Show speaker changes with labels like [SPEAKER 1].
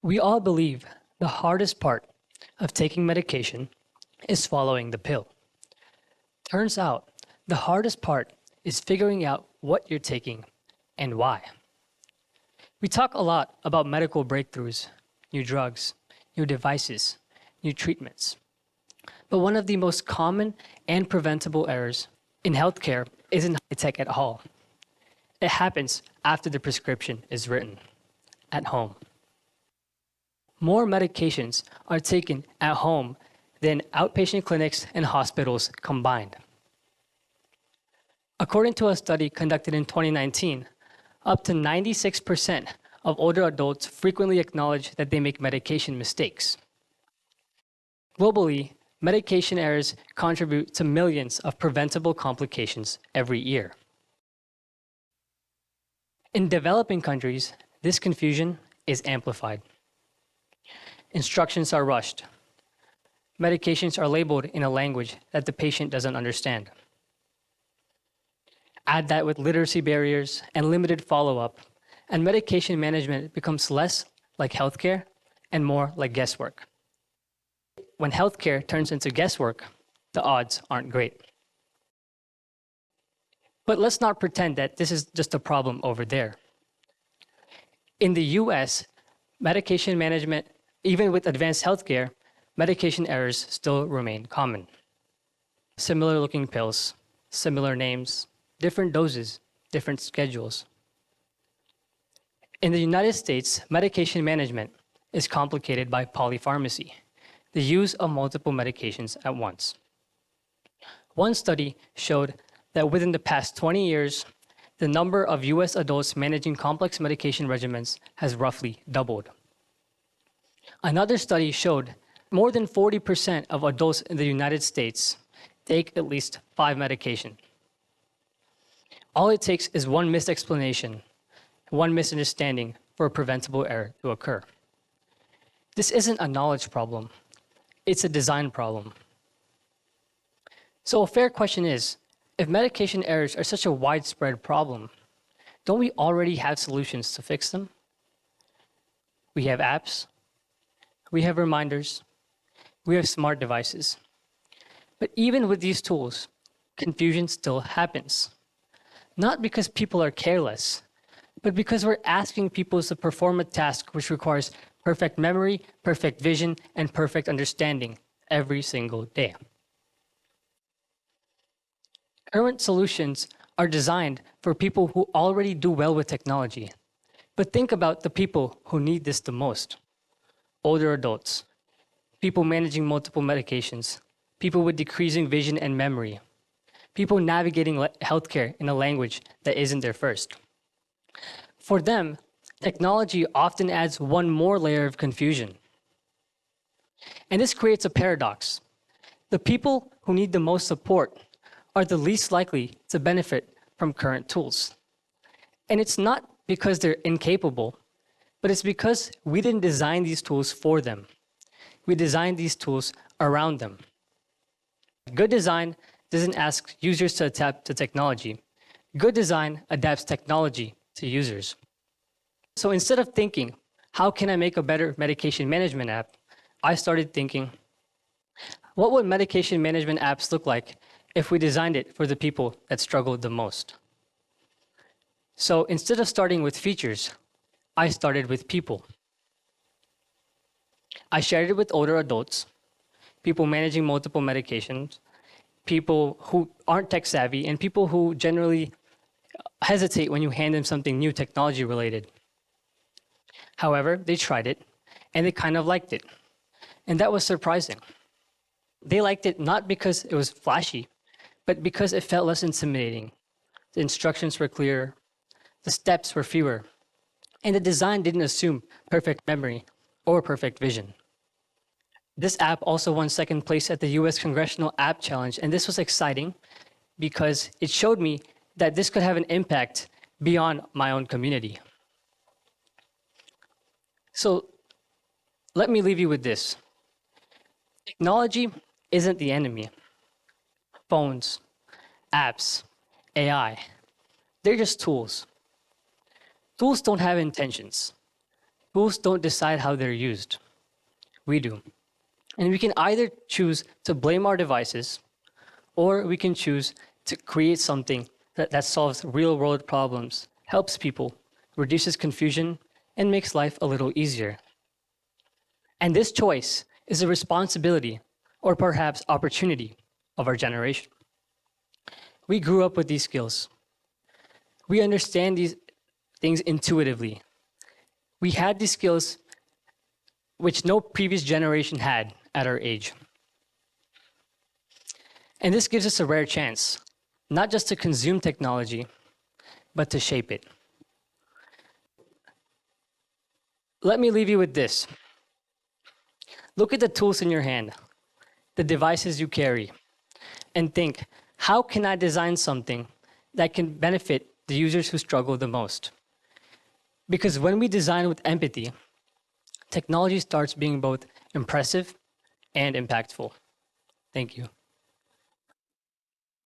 [SPEAKER 1] We all believe the hardest part of taking medication is swallowing the pill. Turns out, the hardest part is figuring out what you're taking and why. We talk a lot about medical breakthroughs, new drugs, new devices, new treatments. But one of the most common and preventable errors in healthcare isn't high-tech at all. It happens after the prescription is written, at home. More medications are taken at home than outpatient clinics and hospitals combined. According to a study conducted in 2019, up to 96% of older adults frequently acknowledge that they make medication mistakes. Globally, medication errors contribute to millions of preventable complications every year. In developing countries, this confusion is amplified. Instructions are rushed. Medications are labeled in a language that the patient doesn't understand. Add that with literacy barriers and limited follow-up, and medication management becomes less like healthcare and more like guesswork. When healthcare turns into guesswork, the odds aren't great. But let's not pretend that this is just a problem over there. In the US, medication management, even with advanced healthcare, medication errors still remain common. Similar looking pills, similar names, different doses, different schedules. In the United States, medication management is complicated by polypharmacy, the use of multiple medications at once. One study showed that within the past 20 years, the number of US adults managing complex medication regimens has roughly doubled. Another study showed more than 40% of adults in the United States take at least 5 medications. All it takes is one misexplanation, one misunderstanding for a preventable error to occur. This isn't a knowledge problem, it's a design problem. So a fair question is, if medication errors are such a widespread problem, don't we already have solutions to fix them? We have apps, we have reminders, we have smart devices. But even with these tools, confusion still happens. Not because people are careless, but because we're asking people to perform a task which requires perfect memory, perfect vision, and perfect understanding every single day. Current solutions are designed for people who already do well with technology. But think about the people who need this the most. Older adults, people managing multiple medications, people with decreasing vision and memory, people navigating healthcare in a language that isn't their first. For them, technology often adds one more layer of confusion. And this creates a paradox. The people who need the most support are the least likely to benefit from current tools. And it's not because they're incapable, but it's because we didn't design these tools for them. We designed these tools around them. Good design doesn't ask users to adapt to technology. Good design adapts technology to users. So instead of thinking, how can I make a better medication management app? I started thinking, what would medication management apps look like if we designed it for the people that struggled the most? So instead of starting with features, I started with people. I shared it with older adults, people managing multiple medications, people who aren't tech savvy, and people who generally hesitate when you hand them something new technology related. However, they tried it, and they kind of liked it. And that was surprising. They liked it not because it was flashy, but because it felt less intimidating. The instructions were clearer, the steps were fewer, and the design didn't assume perfect memory or perfect vision. This app also won second place at the US Congressional App Challenge, and this was exciting because it showed me that this could have an impact beyond my own community. So let me leave you with this. Technology isn't the enemy. Phones, apps, AI, they're just tools. Tools don't have intentions. Tools don't decide how they're used. We do. And we can either choose to blame our devices, or we can choose to create something that solves real world problems, helps people, reduces confusion, and makes life a little easier. And this choice is a responsibility, or perhaps opportunity, of our generation. We grew up with these skills. We understand these things intuitively. We had these skills which no previous generation had at our age. And this gives us a rare chance, not just to consume technology, but to shape it. Let me leave you with this. Look at the tools in your hand, the devices you carry, and think, how can I design something that can benefit the users who struggle the most? Because when we design with empathy, technology starts being both impressive and impactful. Thank you.